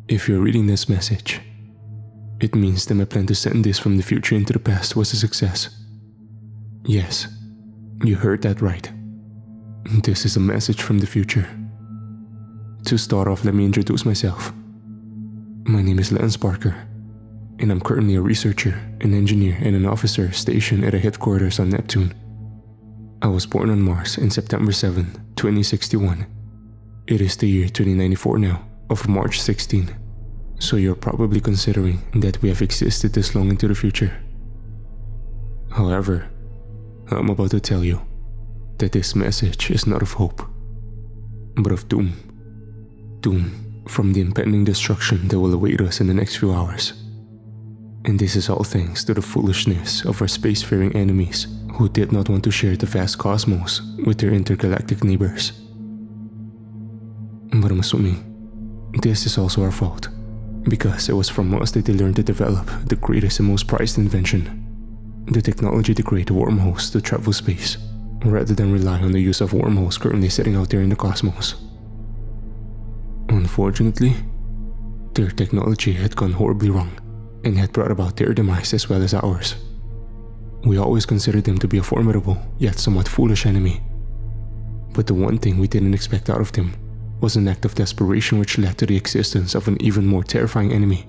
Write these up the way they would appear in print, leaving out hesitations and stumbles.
If you're reading this message, it means that my plan to send this from the future into the past was a success. Yes, you heard that right. This is a message from the future. To start off, let me introduce myself. My name is Lance Parker, and I'm currently a researcher, an engineer, and an officer stationed at a headquarters on Neptune. I was born on Mars on September 7, 2061. It is the year 2094 now, of March 16, so you're probably considering that we have existed this long into the future. However, I'm about to tell you that this message is not of hope, but of doom. Doom from the impending destruction that will await us in the next few hours. And this is all thanks to the foolishness of our spacefaring enemies who did not want to share the vast cosmos with their intergalactic neighbors. But I'm assuming this is also our fault, because it was from us that they learned to develop the greatest and most prized invention, the technology to create wormholes to travel space, rather than rely on the use of wormholes currently sitting out there in the cosmos. Unfortunately, their technology had gone horribly wrong and had brought about their demise as well as ours. We always considered them to be a formidable, yet somewhat foolish enemy. But the one thing we didn't expect out of them was an act of desperation which led to the existence of an even more terrifying enemy.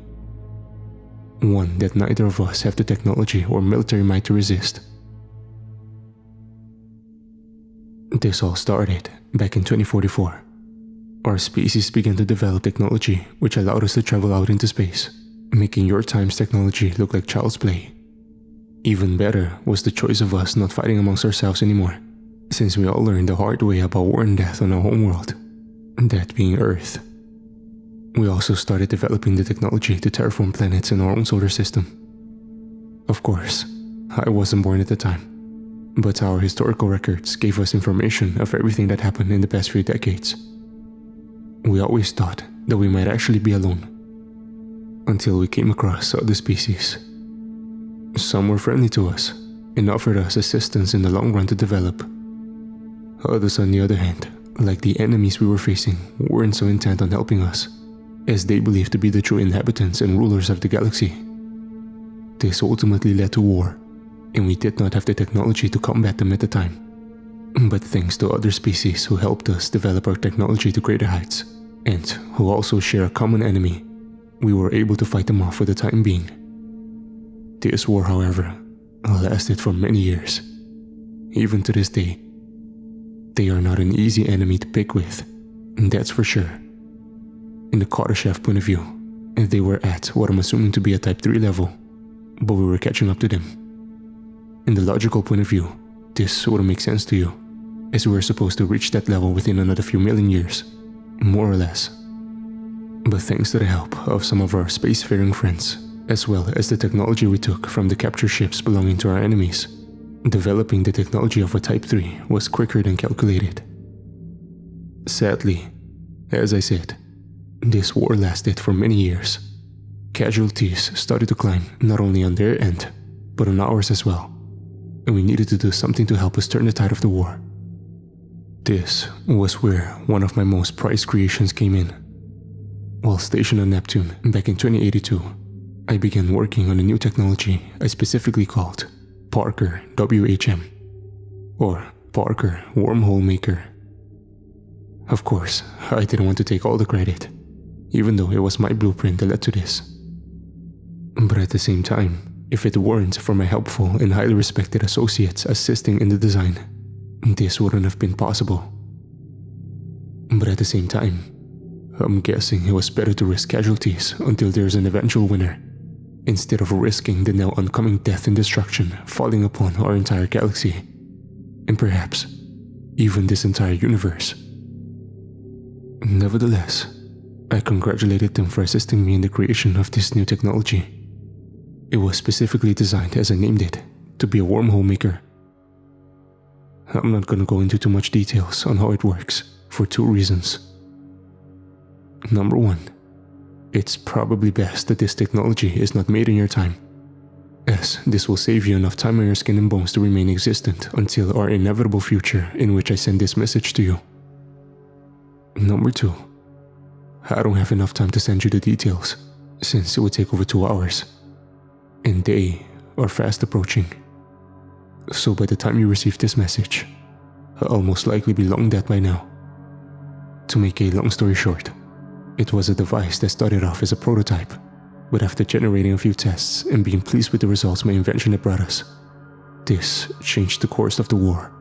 One that neither of us have the technology or military might to resist. This all started back in 2044. Our species began to develop technology which allowed us to travel out into space, making your time's technology look like child's play. Even better was the choice of us not fighting amongst ourselves anymore, since we all learned the hard way about war and death on our homeworld, that being Earth. We also started developing the technology to terraform planets in our own solar system. Of course, I wasn't born at the time, but our historical records gave us information of everything that happened in the past few decades. We always thought that we might actually be alone, until we came across other species. Some were friendly to us and offered us assistance in the long run to develop. Others, on the other hand, like the enemies we were facing, weren't so intent on helping us, as they believed to be the true inhabitants and rulers of the galaxy. This ultimately led to war, and we did not have the technology to combat them at the time. But thanks to other species who helped us develop our technology to greater heights, and who also share a common enemy, we were able to fight them off for the time being. This war, however, lasted for many years. Even to this day, they are not an easy enemy to pick with, and that's for sure. In the Kardashev point of view, they were at what I'm assuming to be a Type 3 level, but we were catching up to them. In the logical point of view, this wouldn't make sense to you, as we were supposed to reach that level within another few million years, more or less. But thanks to the help of some of our spacefaring friends, as well as the technology we took from the captured ships belonging to our enemies, developing the technology of a Type 3 was quicker than calculated. Sadly, as I said, this war lasted for many years. Casualties started to climb not only on their end, but on ours as well, and we needed to do something to help us turn the tide of the war. This was where one of my most prized creations came in. While stationed on Neptune back in 2082, I began working on a new technology I specifically called Parker WHM, or Parker Wormhole Maker. Of course, I didn't want to take all the credit, even though it was my blueprint that led to this. But at the same time, if it weren't for my helpful and highly respected associates assisting in the design, this wouldn't have been possible. But at the same time, I'm guessing it was better to risk casualties until there's an eventual winner, instead of risking the now oncoming death and destruction falling upon our entire galaxy, and perhaps even this entire universe. Nevertheless, I congratulated them for assisting me in the creation of this new technology. It was specifically designed, as I named it, to be a wormhole maker. I'm not going to go into too much details on how it works, for two reasons. Number one, it's probably best that this technology is not made in your time, as this will save you enough time on your skin and bones to remain existent until our inevitable future in which I send this message to you. Number two, I don't have enough time to send you the details, since it would take over 2 hours. And they are fast approaching. So by the time you receive this message, I'll most likely be long dead by now. To make a long story short, it was a device that started off as a prototype, but after generating a few tests and being pleased with the results my invention had brought us, this changed the course of the war.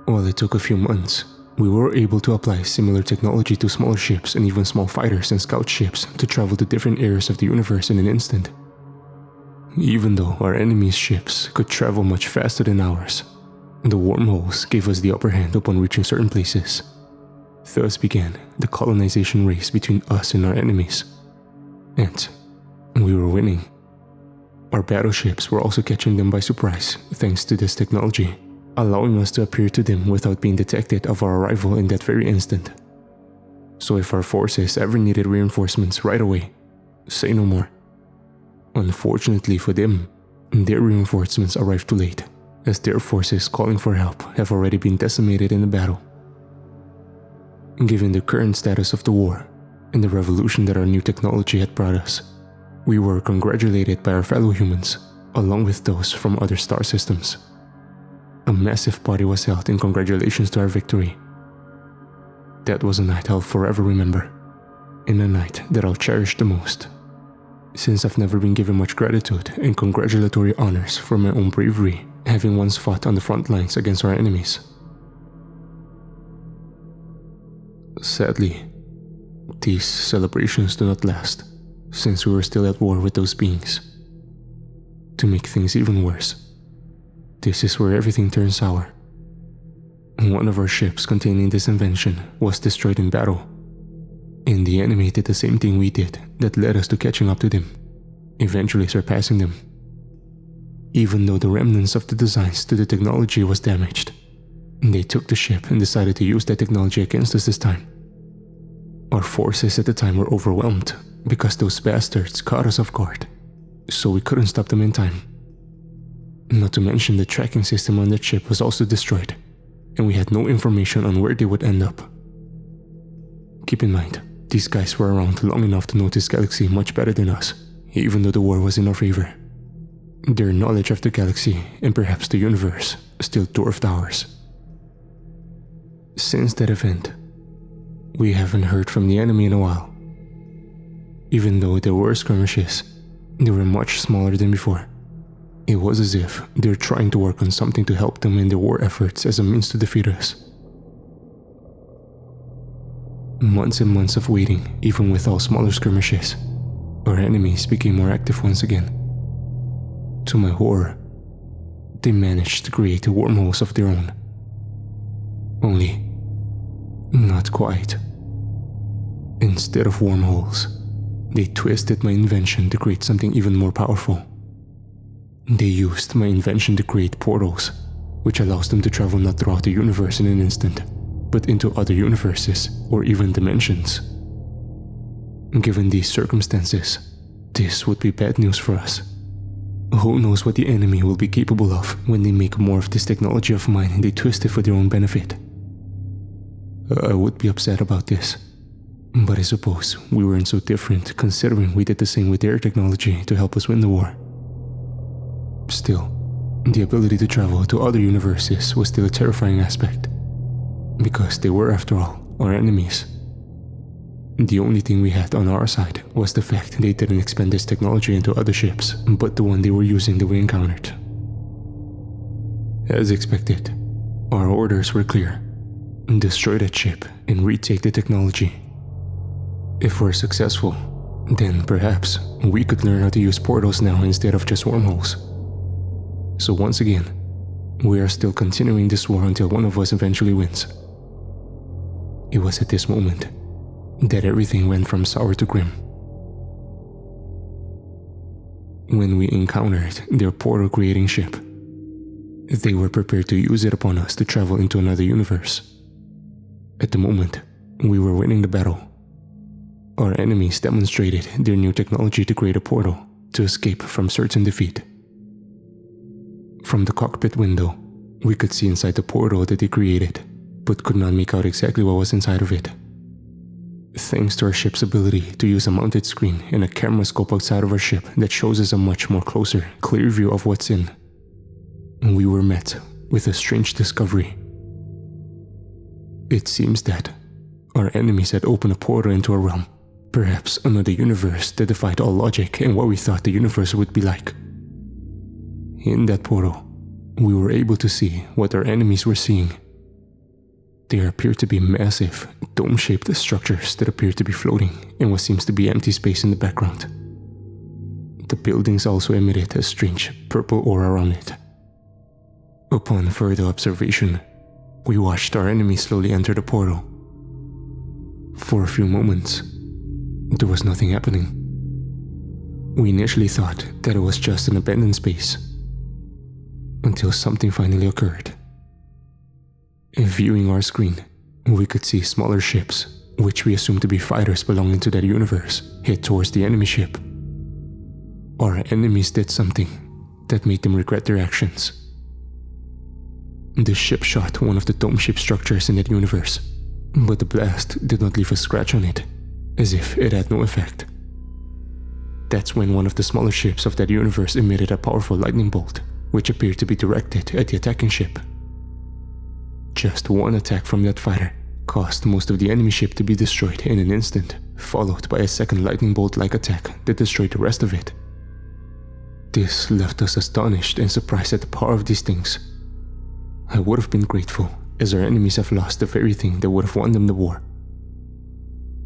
While it took a few months, we were able to apply similar technology to smaller ships and even small fighters and scout ships to travel to different areas of the universe in an instant. Even though our enemies' ships could travel much faster than ours, the wormholes gave us the upper hand upon reaching certain places. Thus began the colonization race between us and our enemies. And we were winning. Our battleships were also catching them by surprise thanks to this technology, allowing us to appear to them without being detected of our arrival in that very instant. So if our forces ever needed reinforcements right away, say no more. Unfortunately for them, their reinforcements arrived too late, as their forces calling for help have already been decimated in the battle. Given the current status of the war and the revolution that our new technology had brought us, we were congratulated by our fellow humans, along with those from other star systems. A massive party was held in congratulations to our victory. That was a night I'll forever remember, and a night that I'll cherish the most, since I've never been given much gratitude and congratulatory honors for my own bravery, having once fought on the front lines against our enemies. Sadly, these celebrations do not last, since we were still at war with those beings. To make things even worse, this is where everything turns sour. One of our ships containing this invention was destroyed in battle, and the enemy did the same thing we did that led us to catching up to them, eventually surpassing them. Even though the remnants of the designs to the technology was damaged, they took the ship and decided to use that technology against us this time. Our forces at the time were overwhelmed because those bastards caught us off guard, so we couldn't stop them in time. Not to mention the tracking system on that ship was also destroyed, and we had no information on where they would end up. Keep in mind, these guys were around long enough to know this galaxy much better than us, even though the war was in our favor. Their knowledge of the galaxy, and perhaps the universe, still dwarfed ours. Since that event, we haven't heard from the enemy in a while. Even though there were skirmishes, they were much smaller than before. It was as if they were trying to work on something to help them in their war efforts as a means to defeat us. Months and months of waiting, even with all smaller skirmishes, our enemies became more active once again. To my horror, they managed to create wormholes of their own. Only, not quite. Instead of wormholes, they twisted my invention to create something even more powerful. They used my invention to create portals, which allows them to travel not throughout the universe in an instant, but into other universes or even dimensions. Given these circumstances, this would be bad news for us. Who knows what the enemy will be capable of when they make more of this technology of mine and they twist it for their own benefit. I would be upset about this, but I suppose we weren't so different considering we did the same with their technology to help us win the war. Still, the ability to travel to other universes was still a terrifying aspect, because they were, after all, our enemies. The only thing we had on our side was the fact they didn't expand this technology into other ships, but the one they were using that we encountered. As expected, our orders were clear: destroy that ship and retake the technology. If we're successful, then perhaps we could learn how to use portals now instead of just wormholes. So once again, we are still continuing this war until one of us eventually wins. It was at this moment that everything went from sour to grim. When we encountered their portal-creating ship, they were prepared to use it upon us to travel into another universe. At the moment, we were winning the battle. Our enemies demonstrated their new technology to create a portal to escape from certain defeat. From the cockpit window, we could see inside the portal that they created, but could not make out exactly what was inside of it. Thanks to our ship's ability to use a mounted screen and a camera scope outside of our ship that shows us a much more closer, clear view of what's in, we were met with a strange discovery. It seems that our enemies had opened a portal into a realm, perhaps another universe that defied all logic and what we thought the universe would be like. In that portal, we were able to see what our enemies were seeing. There appeared to be massive, dome-shaped structures that appeared to be floating in what seems to be empty space in the background. The buildings also emitted a strange purple aura around it. Upon further observation, we watched our enemies slowly enter the portal. For a few moments, there was nothing happening. We initially thought that it was just an abandoned space, until something finally occurred. Viewing our screen, we could see smaller ships, which we assumed to be fighters belonging to that universe, head towards the enemy ship. Our enemies did something that made them regret their actions. The ship shot one of the dome-shaped structures in that universe, but the blast did not leave a scratch on it, as if it had no effect. That's when one of the smaller ships of that universe emitted a powerful lightning bolt, which appeared to be directed at the attacking ship. Just one attack from that fighter caused most of the enemy ship to be destroyed in an instant, followed by a second lightning bolt-like attack that destroyed the rest of it. This left us astonished and surprised at the power of these things. I would have been grateful, as our enemies have lost the very thing that would have won them the war.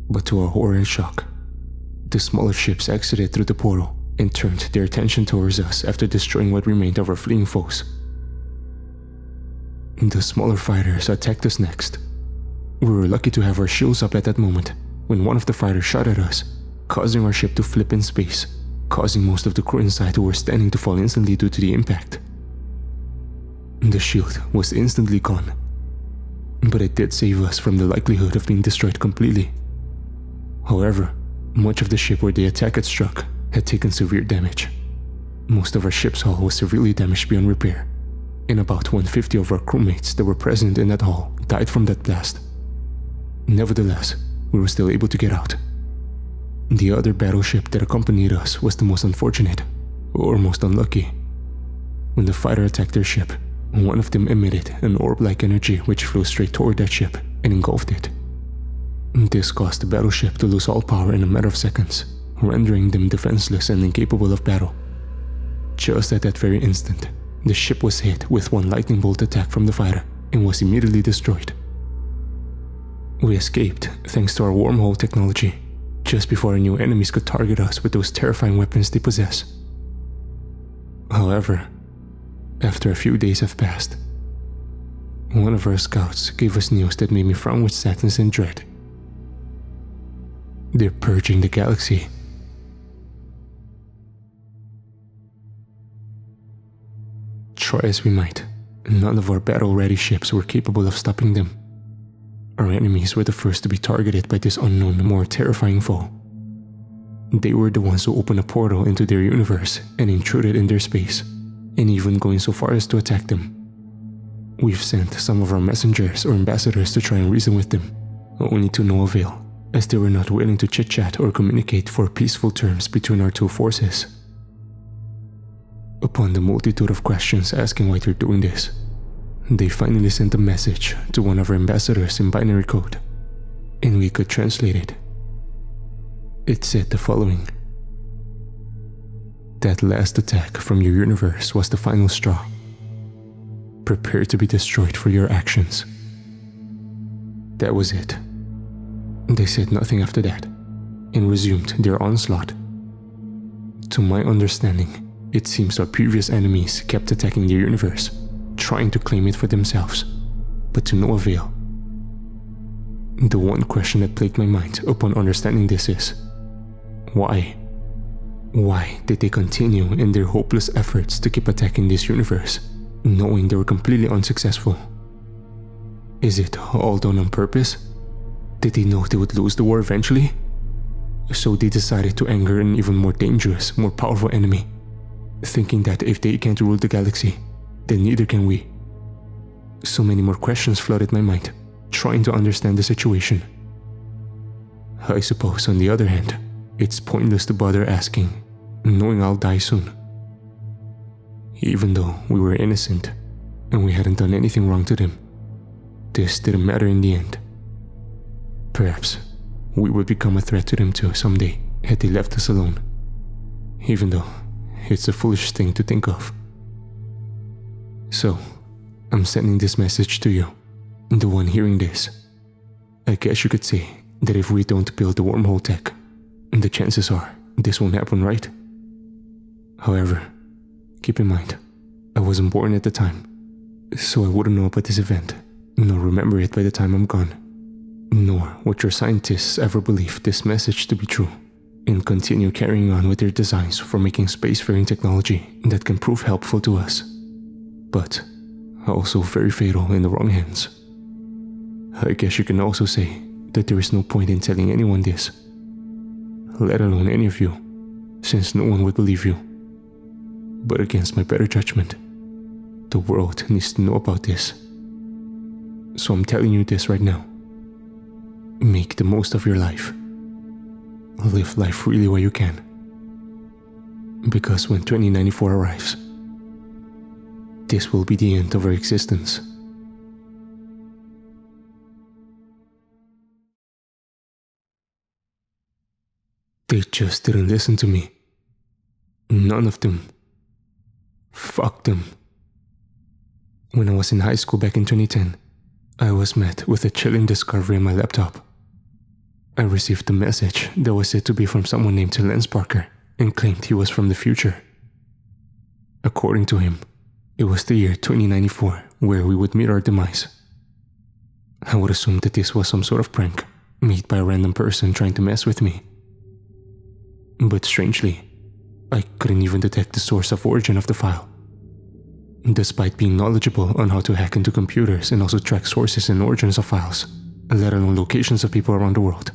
But to our horror and shock, the smaller ships exited through the portal and turned their attention towards us after destroying what remained of our fleeing foes. The smaller fighters attacked us next. We were lucky to have our shields up at that moment when one of the fighters shot at us, causing our ship to flip in space, causing most of the crew inside who were standing to fall instantly due to the impact. The shield was instantly gone, but it did save us from the likelihood of being destroyed completely. However, much of the ship where the attack had struck had taken severe damage. Most of our ship's hull was severely damaged beyond repair, and about 150 of our crewmates that were present in that hull died from that blast. Nevertheless, we were still able to get out. The other battleship that accompanied us was the most unfortunate, or most unlucky. When the fighter attacked their ship, one of them emitted an orb-like energy which flew straight toward that ship and engulfed it. This caused the battleship to lose all power in a matter of seconds, rendering them defenseless and incapable of battle. Just at that very instant, the ship was hit with one lightning bolt attack from the fighter and was immediately destroyed. We escaped thanks to our wormhole technology, just before our new enemies could target us with those terrifying weapons they possess. However, after a few days have passed, one of our scouts gave us news that made me frown with sadness and dread. They're purging the galaxy. Try as we might, none of our battle-ready ships were capable of stopping them. Our enemies were the first to be targeted by this unknown, more terrifying foe. They were the ones who opened a portal into their universe and intruded in their space, and even going so far as to attack them. We've sent some of our messengers or ambassadors to try and reason with them, only to no avail, as they were not willing to chit-chat or communicate for peaceful terms between our two forces. Upon the multitude of questions asking why they're doing this, they finally sent a message to one of our ambassadors in binary code, and we could translate it. It said the following: "That last attack from your universe was the final straw. Prepare to be destroyed for your actions." That was it. They said nothing after that, and resumed their onslaught. To my understanding, it seems our previous enemies kept attacking their universe, trying to claim it for themselves, but to no avail. The one question that plagued my mind upon understanding this is, why? Why did they continue in their hopeless efforts to keep attacking this universe, knowing they were completely unsuccessful? Is it all done on purpose? Did they know they would lose the war eventually? So they decided to anger an even more dangerous, more powerful enemy, thinking that if they can't rule the galaxy, then neither can we. So many more questions flooded my mind, trying to understand the situation. I suppose, on the other hand, it's pointless to bother asking, knowing I'll die soon. Even though we were innocent, and we hadn't done anything wrong to them, this didn't matter in the end. Perhaps we would become a threat to them too someday had they left us alone, even though it's a foolish thing to think of. So, I'm sending this message to you, the one hearing this. I guess you could say that if we don't build the wormhole tech, the chances are this won't happen, right? However, keep in mind, I wasn't born at the time, so I wouldn't know about this event, nor remember it by the time I'm gone, nor would your scientists ever believe this message to be true, and continue carrying on with their designs for making spacefaring technology that can prove helpful to us, but also very fatal in the wrong hands. I guess you can also say that there is no point in telling anyone this, let alone any of you, since no one would believe you. But against my better judgment, the world needs to know about this. So I'm telling you this right now. Make the most of your life. Live life really while you can. Because when 2094 arrives, this will be the end of our existence. They just didn't listen to me. None of them. Fuck them. When I was in high school back in 2010, I was met with a chilling discovery on my laptop. I received a message that was said to be from someone named Lance Parker and claimed he was from the future. According to him, it was the year 2094 where we would meet our demise. I would assume that this was some sort of prank made by a random person trying to mess with me. But strangely, I couldn't even detect the source of origin of the file. Despite being knowledgeable on how to hack into computers and also track sources and origins of files, let alone locations of people around the world,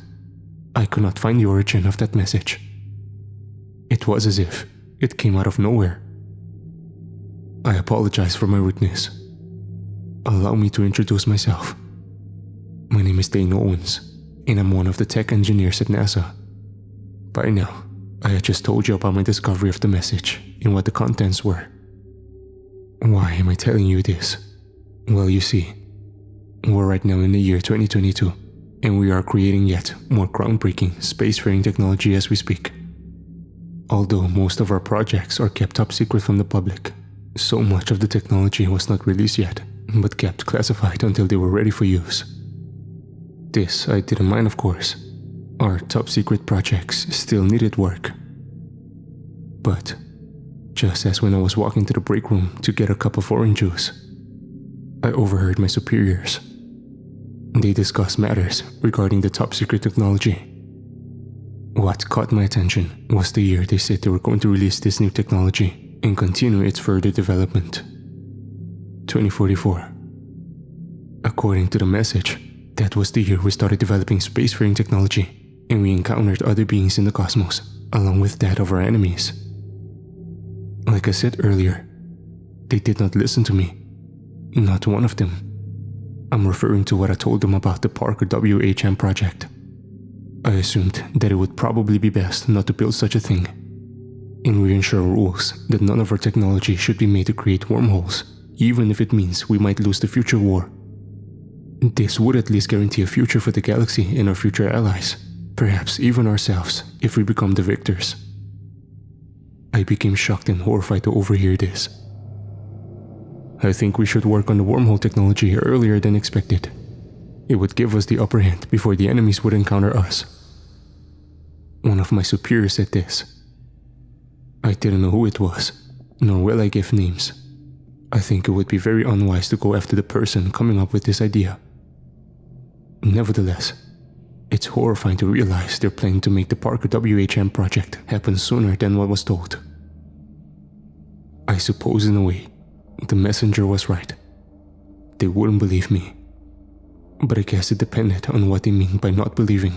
I could not find the origin of that message. It was as if it came out of nowhere. I apologize for my rudeness. Allow me to introduce myself. My name is Dane Owens, and I'm one of the tech engineers at NASA. By now, I had just told you about my discovery of the message and what the contents were. Why am I telling you this? Well, you see, we're right now in the year 2022, and we are creating yet more groundbreaking spacefaring technology as we speak. Although most of our projects are kept top secret from the public, so much of the technology was not released yet, but kept classified until they were ready for use. This I didn't mind, of course. Our top secret projects still needed work. But just as when I was walking to the break room to get a cup of orange juice, I overheard my superiors. They discussed matters regarding the top secret technology. What caught my attention was the year they said they were going to release this new technology and continue its further development. 2044. According to the message, that was the year we started developing spacefaring technology, and we encountered other beings in the cosmos, along with that of our enemies. Like I said earlier, they did not listen to me. Not one of them. I'm referring to what I told them about the Parker WHM project. I assumed that it would probably be best not to build such a thing, and we ensure rules that none of our technology should be made to create wormholes, even if it means we might lose the future war. This would at least guarantee a future for the galaxy and our future allies, perhaps even ourselves if we become the victors. I became shocked and horrified to overhear this. I think we should work on the wormhole technology earlier than expected. It would give us the upper hand before the enemies would encounter us. One of my superiors said this. I didn't know who it was, nor will I give names. I think it would be very unwise to go after the person coming up with this idea. Nevertheless, it's horrifying to realize they're planning to make the Parker WHM project happen sooner than what was told. I suppose in a way, the messenger was right. They wouldn't believe me. But I guess it depended on what they mean by not believing.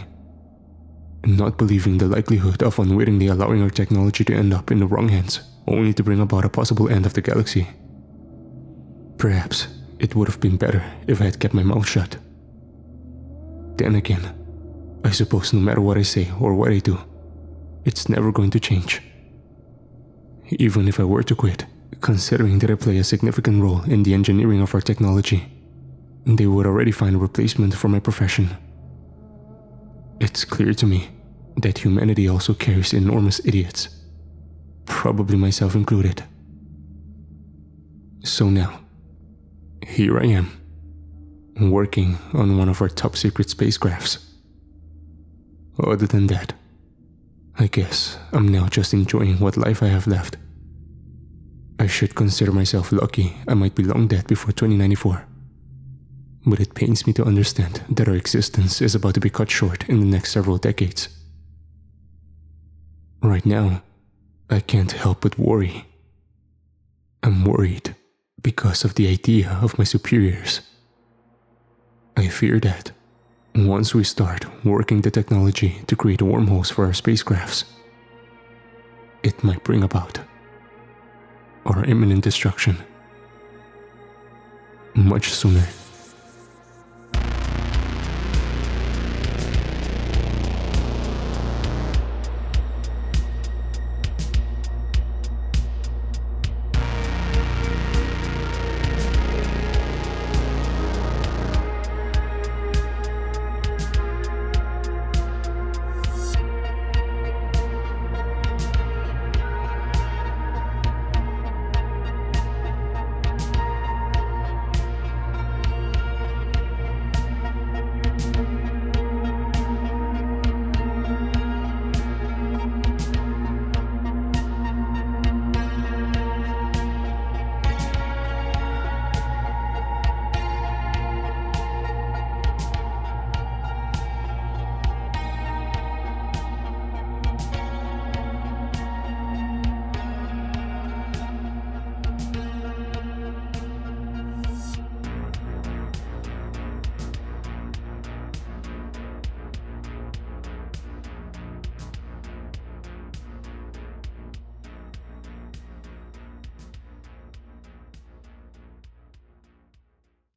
Not believing the likelihood of unwittingly allowing our technology to end up in the wrong hands, only to bring about a possible end of the galaxy. Perhaps it would have been better if I had kept my mouth shut. Then again, I suppose no matter what I say or what I do, it's never going to change. Even if I were to quit, considering that I play a significant role in the engineering of our technology, they would already find a replacement for my profession. It's clear to me that humanity also carries enormous idiots, probably myself included. So now, here I am, working on one of our top secret spacecrafts. Other than that, I guess I'm now just enjoying what life I have left. I should consider myself lucky I might be long dead before 2094. But it pains me to understand that our existence is about to be cut short in the next several decades. Right now, I can't help but worry. I'm worried because of the idea of my superiors. I fear that once we start working the technology to create wormholes for our spacecrafts, it might bring about our imminent destruction much sooner